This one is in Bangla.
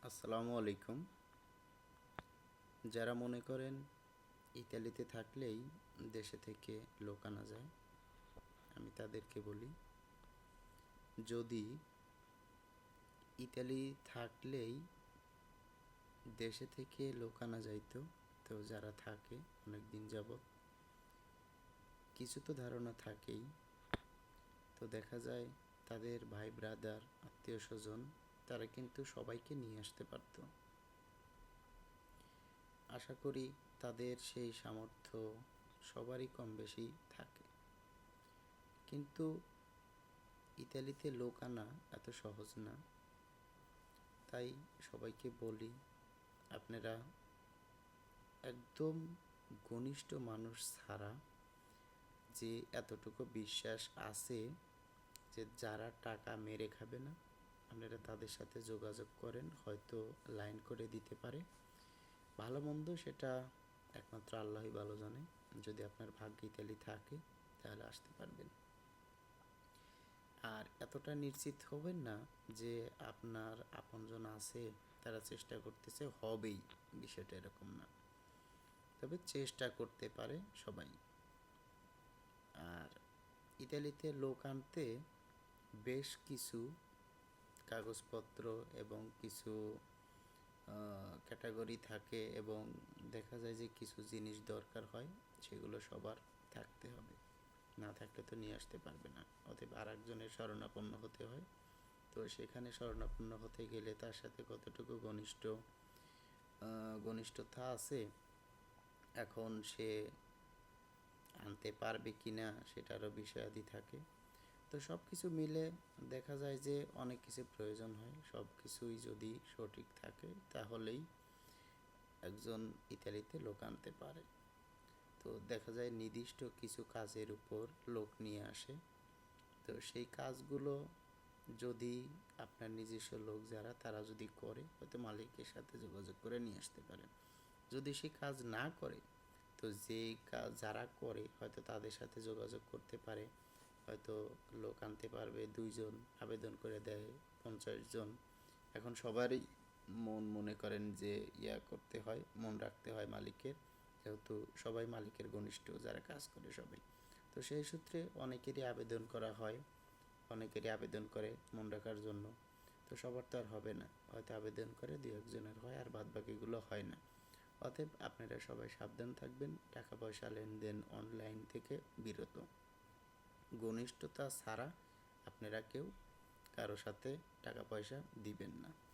আসসালামু আলাইকুম। যারা মনে করেন ইতালিতে থাকলেই দেশে থেকে লোক আনা যায়, আমি তাদেরকে বলি, যদি ইতালি থাকলেই দেশে থেকে লোক আনা যাইতো, তো যারা থাকে অনেক দিন যাবৎ কিছু তো ধারণা থাকেই। তো দেখা যায় তাদের ভাই ব্রাদার আত্মীয় স্বজন তারা কিন্তু সবাইকে নিয়ে আসতে পারতো। আশা করি তাদের সেই সামর্থ্য সবারই কম বেশি থাকে, কিন্তু ইতালিতে লোক আনা এত সহজ না। তাই সবাইকে বলি, আপনারা একদম ঘনিষ্ঠ মানুষ ছাড়া, যে এতটুকু বিশ্বাস আছে যে যারা টাকা মেরে খাবে না, আপনারা তাদের সাথে যোগাযোগ করেন, হয়তো লাইন করে দিতে পারে। ভালো মন্দ সেটা একমাত্র আল্লাহই ভালো জানে। যদি আপনার ভাগ্যে ইতালি থাকে তাহলে আসতে পারবেন। আর এতটা নিশ্চিত হবেন না যে আপনার আপনজন আছে, তারা চেষ্টা করতেছে হবেই, বিষয়টা এরকম না। তবে চেষ্টা করতে পারে সবাই। আর ইতালিতে লোক আনতে বেশ কিছু কাগজপত্র এবং কিছু ক্যাটাগরি থাকে, এবং দেখা যায় যে কিছু জিনিস দরকার হয়, সেগুলো সবার থাকতে হবে। না থাকলে তো নিয়ে আসতে পারবে না। অতএব আর একজনের শরণাপন্ন হতে হয়। তো সেখানে শরণাপন্ন হতে গেলে তার সাথে কতটুকু ঘনিষ্ঠতা আছে, এখন সে আনতে পারবে কি না সেটারও বিষয়াদি থাকে। তো সব কিছু মিলে দেখা যায় যে অনেক কিছু প্রয়োজন হয়। সব কিছুই যদি সঠিক থাকে তাহলেই একজন ইতালিতে লোক আনতে পারে। তো দেখা যায় নির্দিষ্ট কিছু কাজের উপর লোক নিয়ে আসে। তো সেই কাজগুলো যদি আপনার নিজস্ব লোক যারা তারা যদি করে, হয়তো মালিকের সাথে যোগাযোগ করে নিয়ে আসতে পারেন। যদি সে কাজ না করে, তো যেই কাজ যারা করে হয়তো তাদের সাথে যোগাযোগ করতে পারে, হয়তো লোক আনতে পারবে। 2 জন আবেদন করে দেয়, 50 জন। এখন সবারই মনে করেন যে করতে হয়, মন রাখতে হয় মালিকের, যেহেতু সবাই মালিকের ঘনিষ্ঠ যারা কাজ করে সবাই। তো সেই সূত্রে অনেকেরই আবেদন করা হয়, অনেকেরই আবেদন করে মন রাখার জন্য। তো সবার তো আর হবে না, হয়তো আবেদন করে 2-1জনের হয়, আর বাদ বাকিগুলো হয় না। অতএব আপনারা সবাই সাবধান থাকবেন, টাকা পয়সা লেনদেন অনলাইন থেকে বিরত। ঘনিষ্ঠতা ছাড়া আপনারা কেউ কারো সাথে টাকা পয়সা দিবেন না।